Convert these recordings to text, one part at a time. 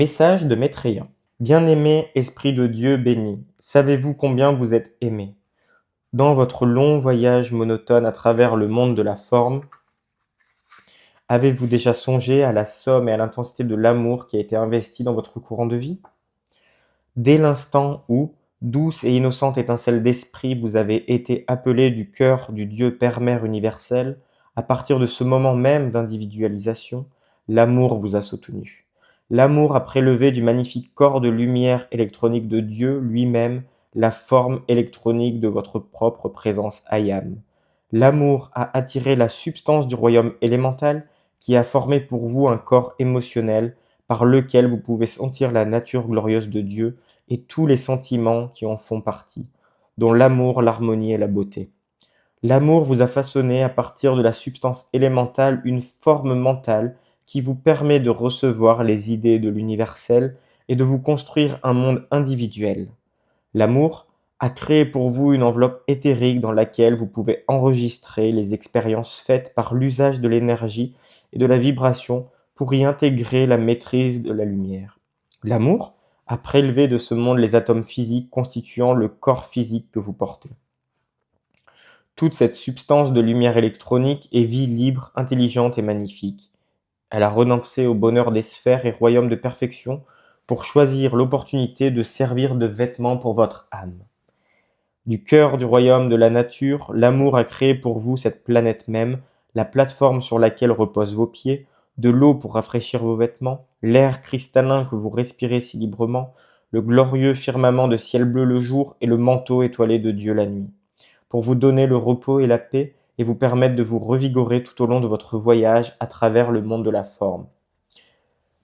Message de Maitreya. Bien-aimé esprit de Dieu béni, savez-vous combien vous êtes aimé? Dans votre long voyage monotone à travers le monde de la forme, avez-vous déjà songé à la somme et à l'intensité de l'amour qui a été investi dans votre courant de vie? Dès l'instant où, douce et innocente étincelle d'esprit, vous avez été appelé du cœur du Dieu Père-Mère universel, à partir de ce moment même d'individualisation, l'amour vous a soutenu. L'amour a prélevé du magnifique corps de lumière électronique de Dieu lui-même la forme électronique de votre propre présence Ayam. L'amour a attiré la substance du royaume élémental qui a formé pour vous un corps émotionnel par lequel vous pouvez sentir la nature glorieuse de Dieu et tous les sentiments qui en font partie, dont l'amour, l'harmonie et la beauté. L'amour vous a façonné à partir de la substance élémentale une forme mentale qui vous permet de recevoir les idées de l'universel et de vous construire un monde individuel. L'amour a créé pour vous une enveloppe éthérique dans laquelle vous pouvez enregistrer les expériences faites par l'usage de l'énergie et de la vibration pour y intégrer la maîtrise de la lumière. L'amour a prélevé de ce monde les atomes physiques constituant le corps physique que vous portez. Toute cette substance de lumière électronique est vie libre, intelligente et magnifique. Elle a renoncé au bonheur des sphères et royaumes de perfection pour choisir l'opportunité de servir de vêtement pour votre âme. Du cœur du royaume de la nature, l'amour a créé pour vous cette planète même, la plateforme sur laquelle reposent vos pieds, de l'eau pour rafraîchir vos vêtements, l'air cristallin que vous respirez si librement, le glorieux firmament de ciel bleu le jour et le manteau étoilé de Dieu la nuit, pour vous donner le repos et la paix et vous permettre de vous revigorer tout au long de votre voyage à travers le monde de la forme.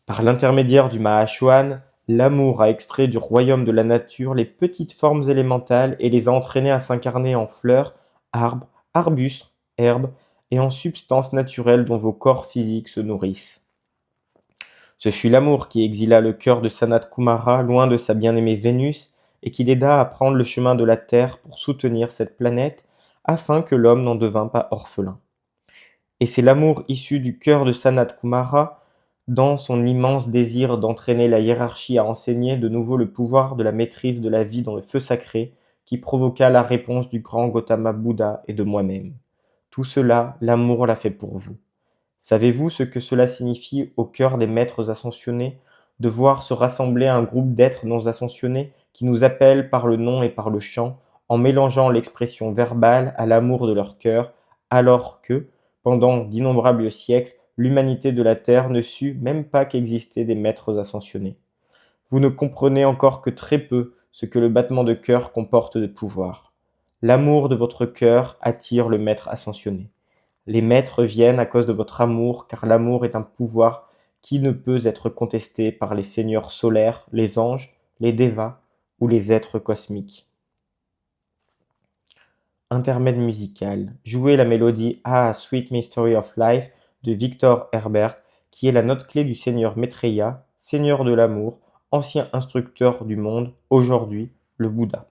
Par l'intermédiaire du Mahashohan, l'amour a extrait du royaume de la nature les petites formes élémentales et les a entraînées à s'incarner en fleurs, arbres, arbustes, herbes et en substances naturelles dont vos corps physiques se nourrissent. Ce fut l'amour qui exila le cœur de Sanat Kumara loin de sa bien-aimée Vénus et qui l'aida à prendre le chemin de la Terre pour soutenir cette planète afin que l'homme n'en devînt pas orphelin. Et c'est l'amour issu du cœur de Sanat Kumara, dans son immense désir d'entraîner la hiérarchie à enseigner de nouveau le pouvoir de la maîtrise de la vie dans le feu sacré, qui provoqua la réponse du grand Gautama Bouddha et de moi-même. Tout cela, l'amour l'a fait pour vous. Savez-vous ce que cela signifie au cœur des maîtres ascensionnés, de voir se rassembler un groupe d'êtres non ascensionnés qui nous appellent par le nom et par le chant, en mélangeant l'expression verbale à l'amour de leur cœur, alors que, pendant d'innombrables siècles, l'humanité de la Terre ne sut même pas qu'existaient des maîtres ascensionnés. Vous ne comprenez encore que très peu ce que le battement de cœur comporte de pouvoir. L'amour de votre cœur attire le maître ascensionné. Les maîtres viennent à cause de votre amour, car l'amour est un pouvoir qui ne peut être contesté par les seigneurs solaires, les anges, les dévas ou les êtres cosmiques. Intermède musical. Jouez la mélodie Ah, Sweet Mystery of Life de Victor Herbert, qui est la note clé du seigneur Maitreya, seigneur de l'amour, ancien instructeur du monde, aujourd'hui le Bouddha.